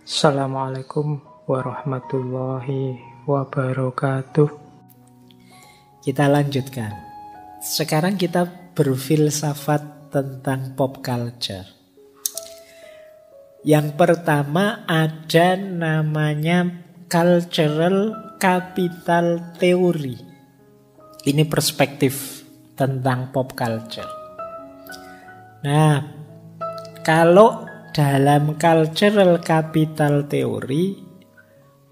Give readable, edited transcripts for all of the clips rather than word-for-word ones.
Assalamualaikum warahmatullahi wabarakatuh. Kita lanjutkan. Sekarang kita berfilsafat tentang pop culture. Yang pertama ada namanya cultural capital theory. Ini perspektif tentang pop culture. Nah, kalau dalam cultural capital theory,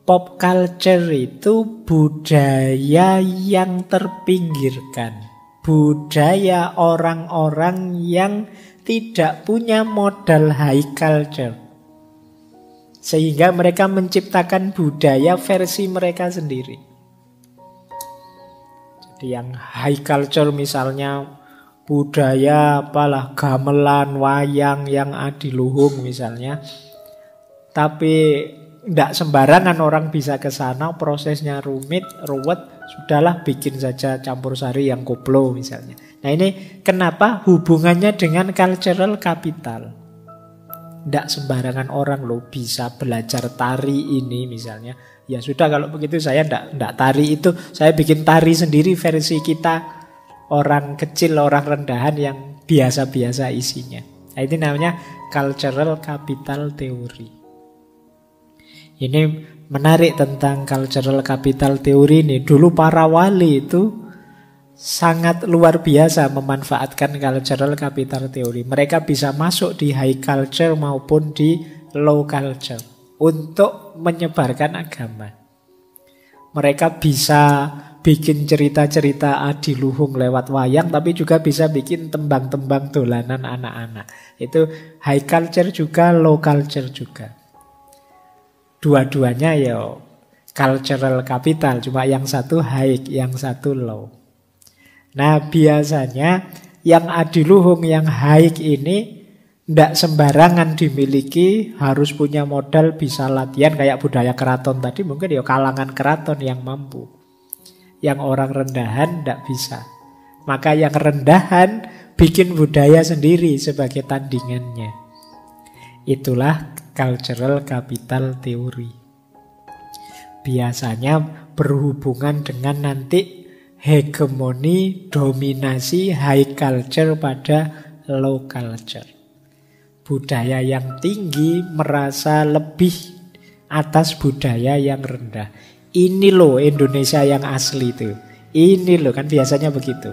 pop culture itu budaya yang terpinggirkan. Budaya orang-orang yang tidak punya modal high culture. Sehingga mereka menciptakan budaya versi mereka sendiri. Jadi yang high culture misalnya budaya apalah gamelan, wayang yang adiluhung misalnya. Tapi tidak sembarangan orang bisa ke sana, prosesnya rumit, ruwet, sudahlah bikin saja campur sari yang koplo misalnya. Nah ini kenapa hubungannya dengan cultural capital. Tidak sembarangan orang loh bisa belajar tari ini misalnya. Ya sudah kalau begitu saya tidak tari itu, saya bikin tari sendiri versi kita. Orang kecil, orang rendahan yang biasa-biasa isinya. Nah, ini namanya cultural capital theory. Ini menarik tentang cultural capital theory ini. Dulu para wali itu sangat luar biasa memanfaatkan cultural capital theory. Mereka bisa masuk di high culture maupun di low culture untuk menyebarkan agama. Mereka bisa bikin cerita-cerita adiluhung lewat wayang, tapi juga bisa bikin tembang-tembang dolanan anak-anak. Itu high culture juga, low culture juga. Dua-duanya ya cultural capital, cuma yang satu high, yang satu low. Nah biasanya yang adiluhung, yang high ini tidak sembarangan dimiliki, harus punya modal, bisa latihan kayak budaya keraton tadi, mungkin ya kalangan keraton yang mampu. Yang orang rendahan tidak bisa. Maka yang rendahan bikin budaya sendiri sebagai tandingannya. Itulah cultural capital theory. Biasanya berhubungan dengan nanti hegemoni, dominasi high culture pada low culture. Budaya yang tinggi merasa lebih atas budaya yang rendah. Ini loh Indonesia yang asli itu. Ini loh, kan biasanya begitu.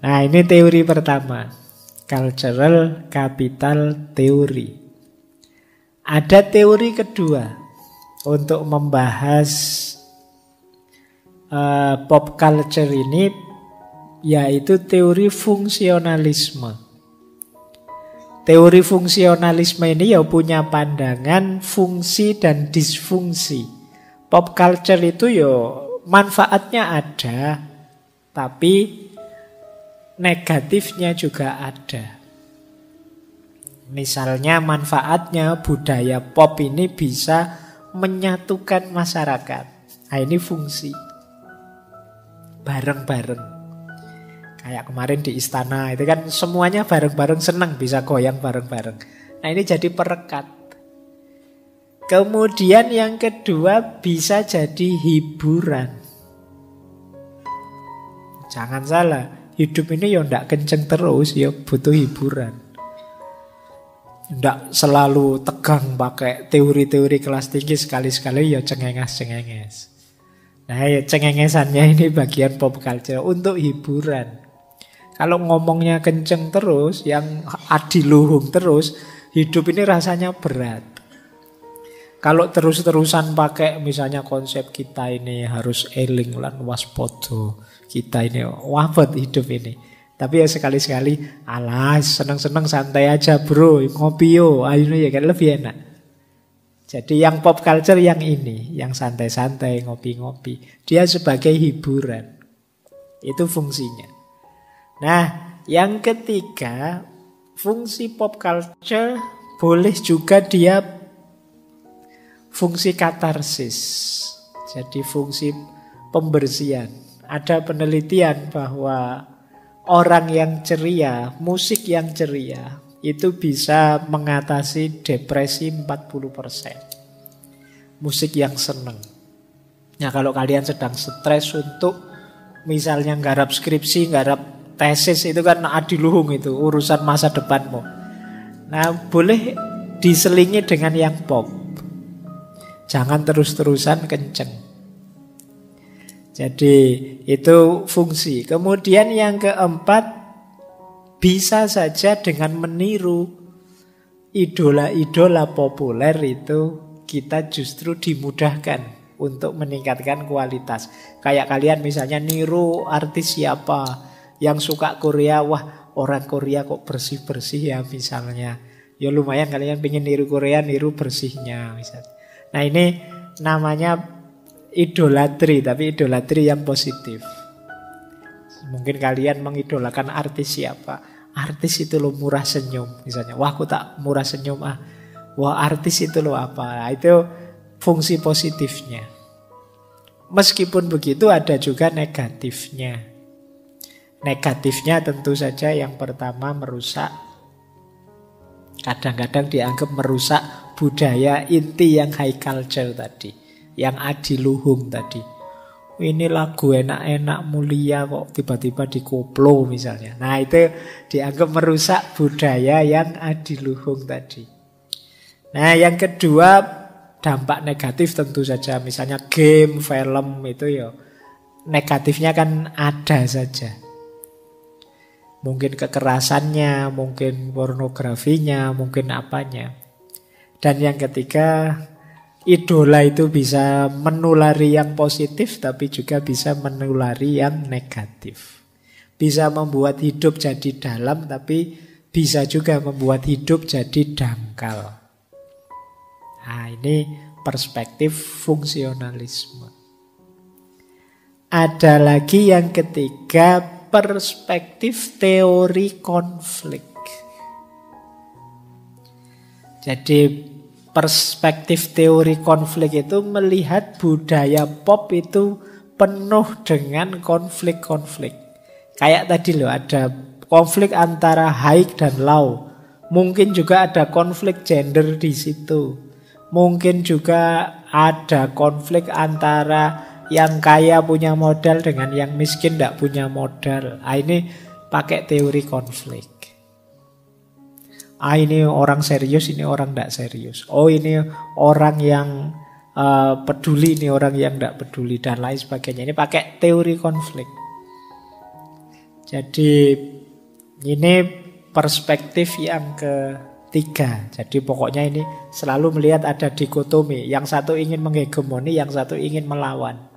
Nah ini teori pertama, cultural capital theory. Ada teori kedua untuk membahas pop culture ini, yaitu teori fungsionalisme. Teori fungsionalisme ini ya punya pandangan fungsi dan disfungsi. Pop culture itu ya manfaatnya ada, tapi negatifnya juga ada. Misalnya manfaatnya budaya pop ini bisa menyatukan masyarakat. Nah ini fungsi. Bareng-bareng. Kayak kemarin di istana itu kan semuanya bareng-bareng senang bisa goyang bareng-bareng. Nah ini jadi perekat. Kemudian yang kedua bisa jadi hiburan. Jangan salah, hidup ini ya ndak kenceng terus, ya butuh hiburan. Ndak selalu tegang pakai teori-teori kelas tinggi, sekali-sekali ya cengenges-cengenges. Nah ya cengengesannya ini bagian pop culture untuk hiburan. Kalau ngomongnya kenceng terus, yang adiluhung terus, hidup ini rasanya berat. Kalau terus-terusan pakai misalnya konsep kita ini harus eling lan waspodo, kita ini wafat hidup ini. Tapi ya sekali-sekali, alah seneng-seneng santai aja bro, ngopi yo, ayo ya kan lebih enak. Jadi yang pop culture yang ini, yang santai-santai, ngopi-ngopi, dia sebagai hiburan. Itu fungsinya. Nah, yang ketiga, fungsi pop culture boleh juga dia fungsi katarsis. Jadi fungsi pembersihan. Ada penelitian bahwa orang yang ceria, musik yang ceria, itu bisa mengatasi depresi 40%. Musik yang seneng. Nah, kalau kalian sedang stres untuk misalnya nggarap skripsi, nggarap tesis, itu kan adiluhung, itu urusan masa depanmu. Nah, boleh diselingi dengan yang pop. Jangan terus-terusan kenceng. Jadi itu fungsi. Kemudian yang keempat, bisa saja dengan meniru idola-idola populer itu kita justru dimudahkan untuk meningkatkan kualitas. Kayak kalian misalnya niru artis siapa yang suka Korea, wah orang Korea kok bersih-bersih ya misalnya. Ya lumayan kalian pengen niru Korea, niru bersihnya misalnya. Nah ini namanya idolatri, tapi idolatri yang positif. Mungkin kalian mengidolakan artis siapa. Artis itu lo murah senyum misalnya. Wah aku tak murah senyum ah. Wah artis itu lo apa. Nah, itu fungsi positifnya. Meskipun begitu ada juga negatifnya. Negatifnya tentu saja yang pertama merusak. Kadang-kadang dianggap merusak budaya inti yang high culture tadi. Yang adiluhung tadi. Ini lagu enak-enak mulia kok tiba-tiba dikoplo misalnya. Nah itu dianggap merusak budaya yang adiluhung tadi. Nah yang kedua, dampak negatif tentu saja. Misalnya game, film itu ya negatifnya kan ada saja. Mungkin kekerasannya, mungkin pornografinya, mungkin apanya. Dan yang ketiga, idola itu bisa menulari yang positif, tapi juga bisa menulari yang negatif. Bisa membuat hidup jadi dalam, tapi bisa juga membuat hidup jadi dangkal. Nah, ini perspektif fungsionalisme. Ada lagi yang ketiga, perspektif teori konflik. Jadi perspektif teori konflik itu melihat budaya pop itu penuh dengan konflik-konflik. Kayak tadi loh, ada konflik antara high dan low. Mungkin juga ada konflik gender di situ. Mungkin juga ada konflik antara yang kaya punya modal dengan yang miskin tidak punya modal. Ini pakai teori konflik. Ini orang serius, ini orang tidak serius. Oh ini orang yang peduli, ini orang yang tidak peduli, dan lain sebagainya. Ini pakai teori konflik. Jadi ini perspektif yang ketiga. Jadi pokoknya ini selalu melihat ada dikotomi. Yang satu ingin menghegemoni, yang satu ingin melawan.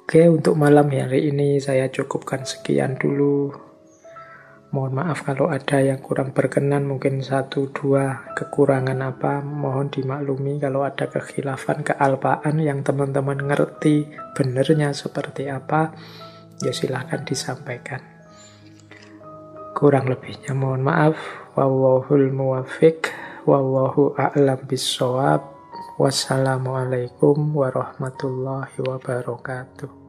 Oke, untuk malam hari ini saya cukupkan sekian dulu. Mohon maaf kalau ada yang kurang berkenan, mungkin 1-2 kekurangan apa, mohon dimaklumi. Kalau ada kekhilafan, kealpaan yang teman-teman ngerti benernya seperti apa, ya silahkan disampaikan. Kurang lebihnya mohon maaf. Wallahul muwaffiq, wallahu a'lam bissawab. Wassalamualaikum warahmatullahi wabarakatuh.